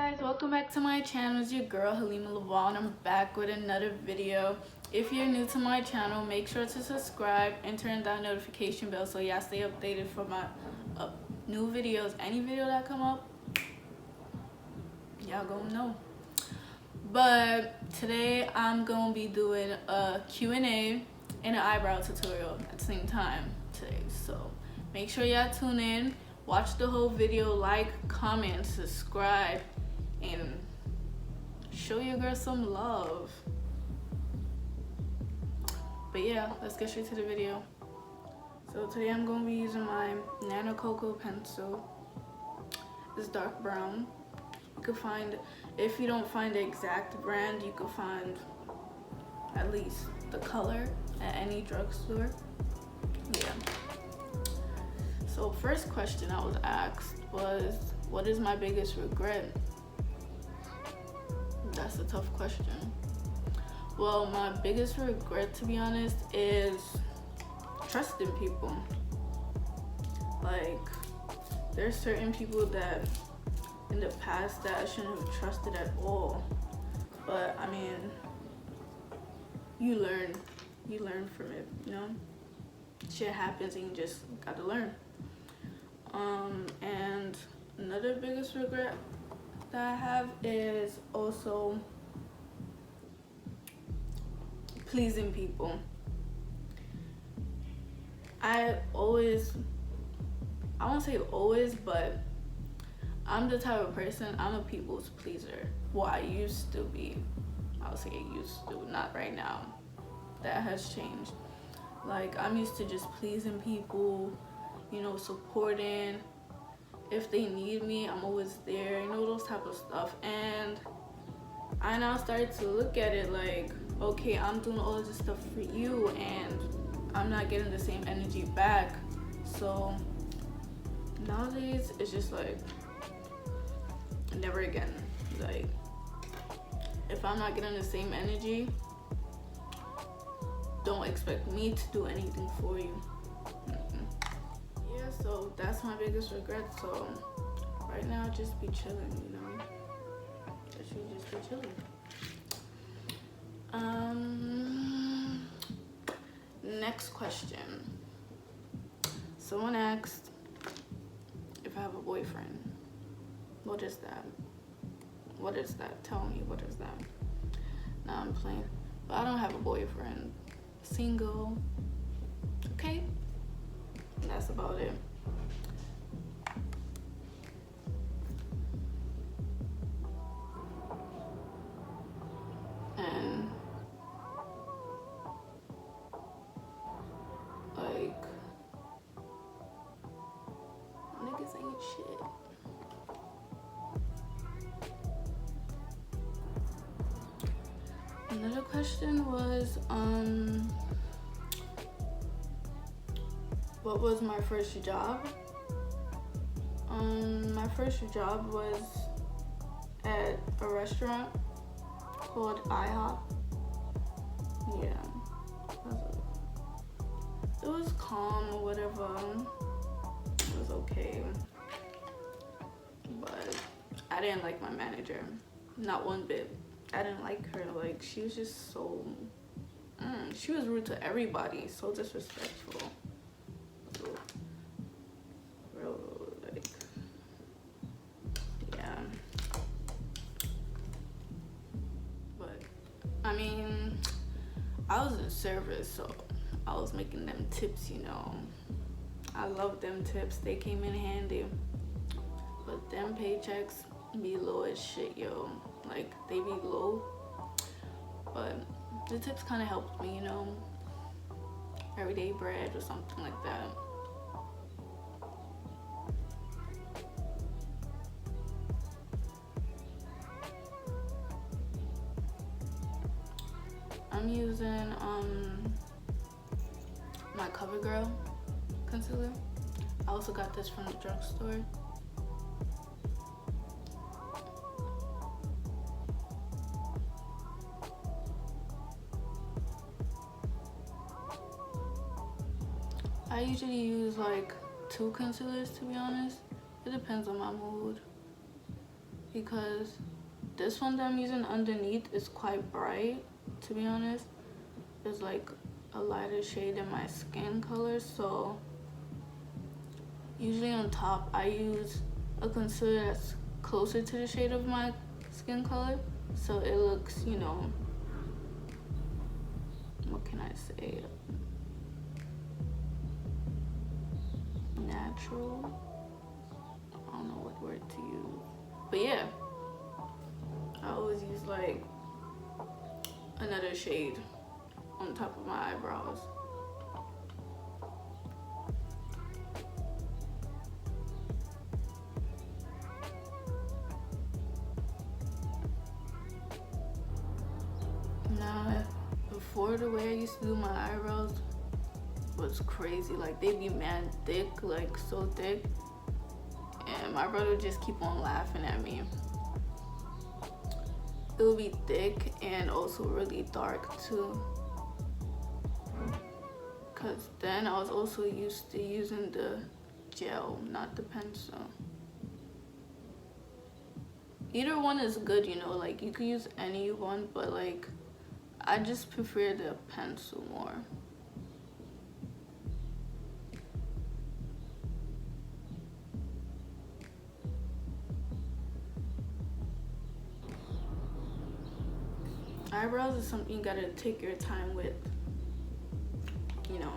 Guys, welcome back to my channel. It's your girl Halima Laval and I'm back with another video. If you're new to my channel, make sure to subscribe and turn that notification bell so y'all stay updated for my new videos. Any video that come up, y'all gonna know. But today I'm gonna be doing a Q&A and an eyebrow tutorial at the same time today, so make sure y'all tune in, watch the whole video, like, comment, subscribe, and show your girl some love. But yeah, let's get straight to the video. So today I'm going to be using my Nano Cocoa pencil. It's dark brown. You can find, if you don't find the exact brand, you can find at least the color at any drugstore. Yeah. So first question I was asked was, what is my biggest regret? That's a tough question. Well, my biggest regret, to be honest, is trusting people. Like, there's certain people that in the past that I shouldn't have trusted at all. But I mean, you learn from it, you know? Shit happens and you just gotta learn. And another biggest regret that I have is also pleasing people. I won't say always, but I'm the type of person, I'm a people's pleaser. Well, I used to be. I'll say I used to, not right now. That has changed. Like, I'm used to just pleasing people, you know, supporting. If they need me, I'm always there, you know, those type of stuff. And I now started to look at it like, okay, I'm doing all this stuff for you and I'm not getting the same energy back. So nowadays it's just like, never again. Like, if I'm not getting the same energy, don't expect me to do anything for you. Yeah, so that's my biggest regret. So right now, just be chilling, you know. I should just be chilling. Next question. Someone asked if I have a boyfriend. What is that? What is that? Tell me, what is that? Nah, I'm playing. But I don't have a boyfriend. Single. Okay? And that's about it. And like, niggas ain't shit. Another question was, what was my first job? My first job was at a restaurant called IHOP. Yeah, it was calm or whatever. It was okay, but I didn't like my manager, not one bit. I didn't like her. Like, she was just so she was rude to everybody, so disrespectful. So, real, like, yeah. But I mean, I was in service, so I was making them tips, you know. I love them tips, they came in handy. But them paychecks be low as shit, yo. Like, they be low, but the tips kind of helped me, you know, everyday bread or something like that. I'm using my Covergirl Concealer. I also got this from the drugstore. I usually use like 2 concealers, to be honest. It depends on my mood. because this one that I'm using underneath is quite bright, to be honest. It's like a lighter shade in my skin color, so usually on top I use a concealer that's closer to the shade of my skin color, so it looks, you know, what can I say, natural. I don't know what word to use, but yeah, I always use like another shade on top of my eyebrows. Now, before, the way I used to do my eyebrows was crazy. Like, they'd be mad thick, like so thick, and my brother would just keep on laughing at me. It would be thick and also really dark too, because then I was also used to using the gel, not the pencil. Either one is good, you know, like you could use any one, but like I just prefer the pencil more. Eyebrows is something you gotta take your time with, you know.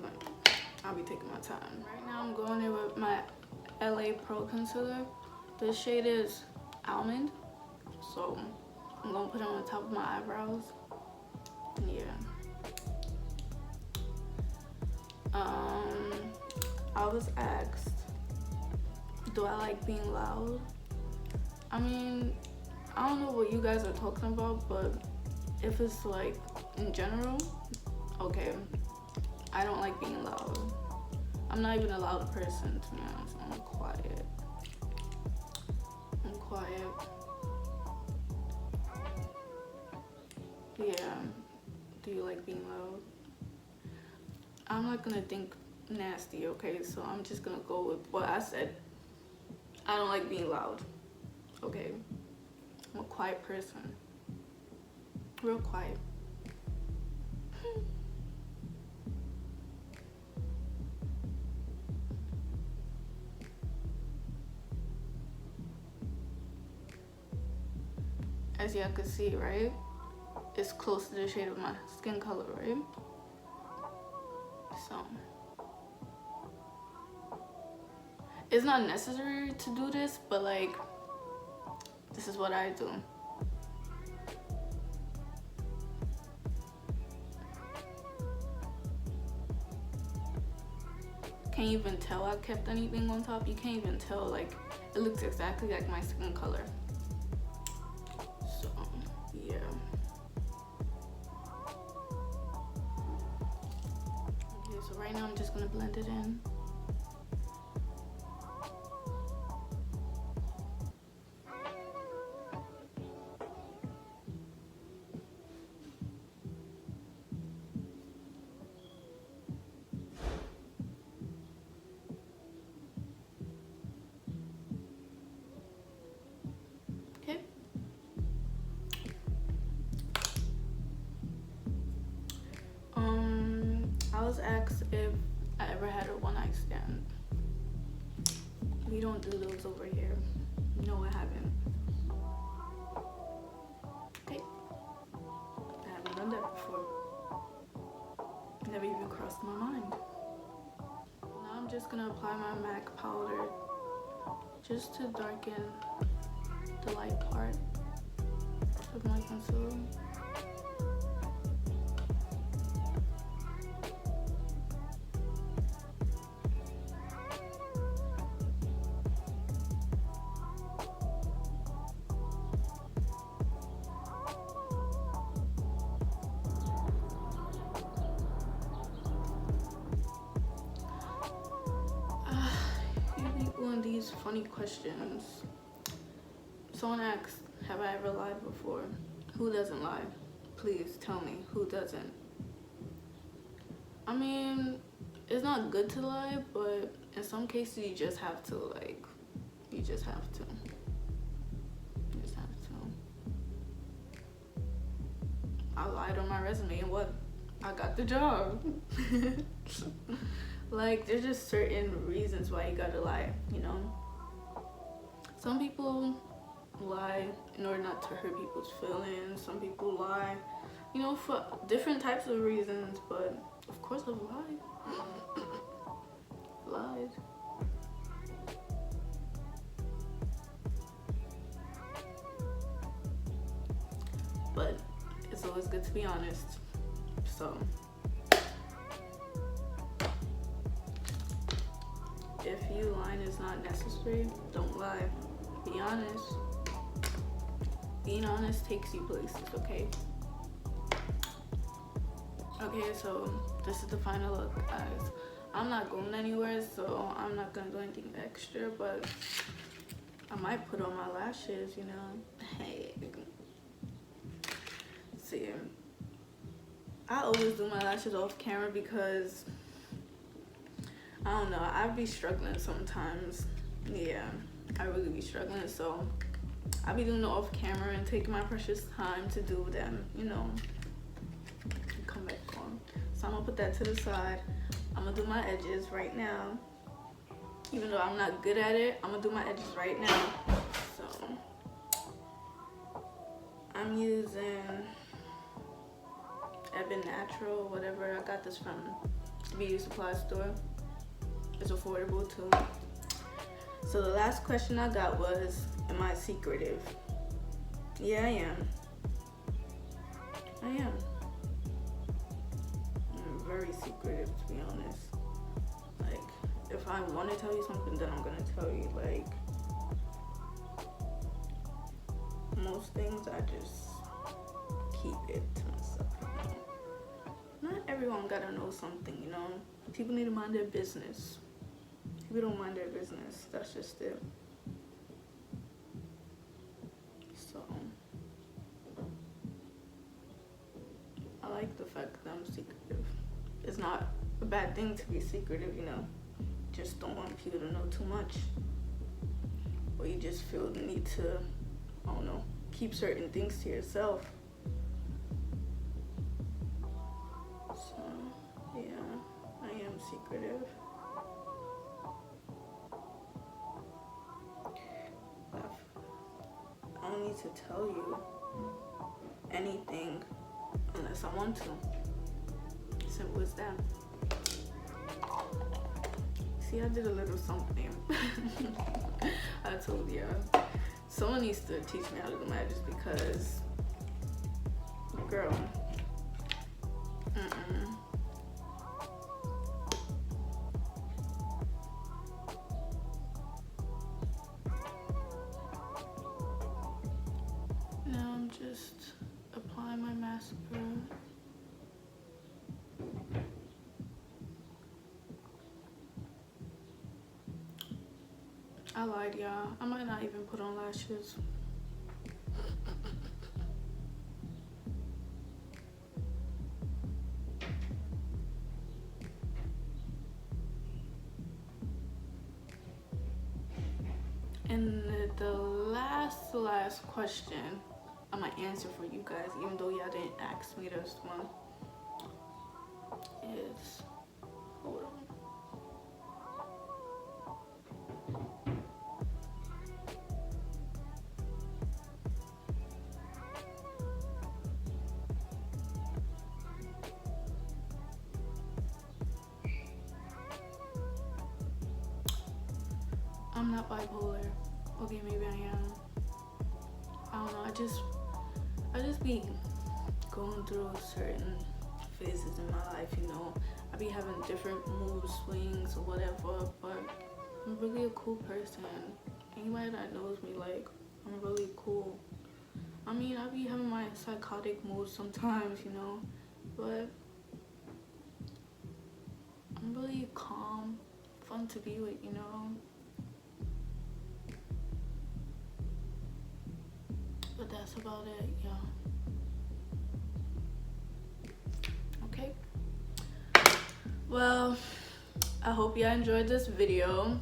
Like, I'll be taking my time. Right now I'm going in with my LA Pro Concealer. This shade is Almond, so I'm gonna put it on the top of my eyebrows. Yeah. I was asked, do I like being loud? I mean, I don't know what you guys are talking about, but if it's like in general, okay. I don't like being loud. I'm not even a loud person, to be honest. I'm quiet. Yeah. Do you like being loud? I'm not gonna think nasty, okay? So I'm just gonna go with what I said. I don't like being loud, okay? I'm a quiet person. Real quiet. As y'all can see, right? It's close to the shade of my skin color, right? So it's not necessary to do this, but like, this is what I do. Can't even tell I kept anything on top. You can't even tell, like, it looks exactly like my skin color. So yeah. Okay, so right now I'm just gonna blend it in. I was asked if I ever had a one-night stand. We don't do those over here. No, I haven't. Okay. I haven't done that before. Never even crossed my mind. Now I'm just gonna apply my MAC powder just to darken the light part of my concealer. These funny questions. Someone asked, have I ever lied before? Who doesn't lie? Please tell me, who doesn't? I mean, it's not good to lie, but in some cases you just have to, like, You just have to. You just have to. I lied on my resume and what? I got the job. Like, there's just certain reasons why you gotta lie, you know? Some people lie in order not to hurt people's feelings. Some people lie, you know, for different types of reasons, but of course I've lied. Lied. But it's always good to be honest. So if you lying is not necessary, don't lie. Be honest. Being honest takes you places, okay? Okay, so this is the final look, guys. I'm not going anywhere, so I'm not gonna do anything extra, but I might put on my lashes, you know? Hey. See, I always do my lashes off camera because I don't know, I be struggling sometimes. Yeah, I really be struggling, so I be doing it off camera and taking my precious time to do them, you know, and come back on. So I'm gonna put that to the side. I'm gonna do my edges right now. Even though I'm not good at it, I'm gonna do my edges right now. So I'm using Ebon Natural, whatever. I got this from the beauty supply store. It's affordable too. So the last question I got was, am I secretive? Yeah, I am. I am. I'm very secretive, to be honest. Like, if I want to tell you something, then I'm gonna tell you. Like, most things I just keep it to myself, you know? Not everyone gotta know something, you know? People need to mind their business. People don't mind their business. That's just it. So, I like the fact that I'm secretive. It's not a bad thing to be secretive, you know? Just don't want people to know too much. Or you just feel the need to, I don't know, keep certain things to yourself. So, yeah, I am secretive. I don't need to tell you anything unless I want to. Simple as that. See, I did a little something. I told you. Someone needs to teach me how to do magic because, girl, Now I'm just applying my mascara. I lied, y'all. I might not even put on lashes. And the last question I'm gonna answer for you guys, even though y'all didn't ask me this one, is, hold on. I'm not bipolar. Okay, maybe I am. I don't know. I just be going through certain phases in my life, you know. I be having different mood swings or whatever, but I'm really a cool person. Anybody that knows me, like, I'm really cool. I mean, I be having my psychotic moods sometimes, you know, but I'm really calm, fun to be with, you know. But that's about it, y'all. Okay. Well, I hope y'all enjoyed this video.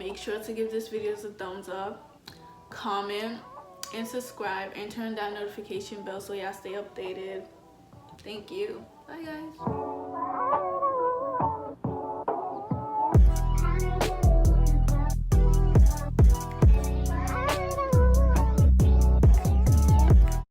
Make sure to give this video a thumbs up, comment, and subscribe, and turn that notification bell so y'all stay updated. Thank you. Bye guys.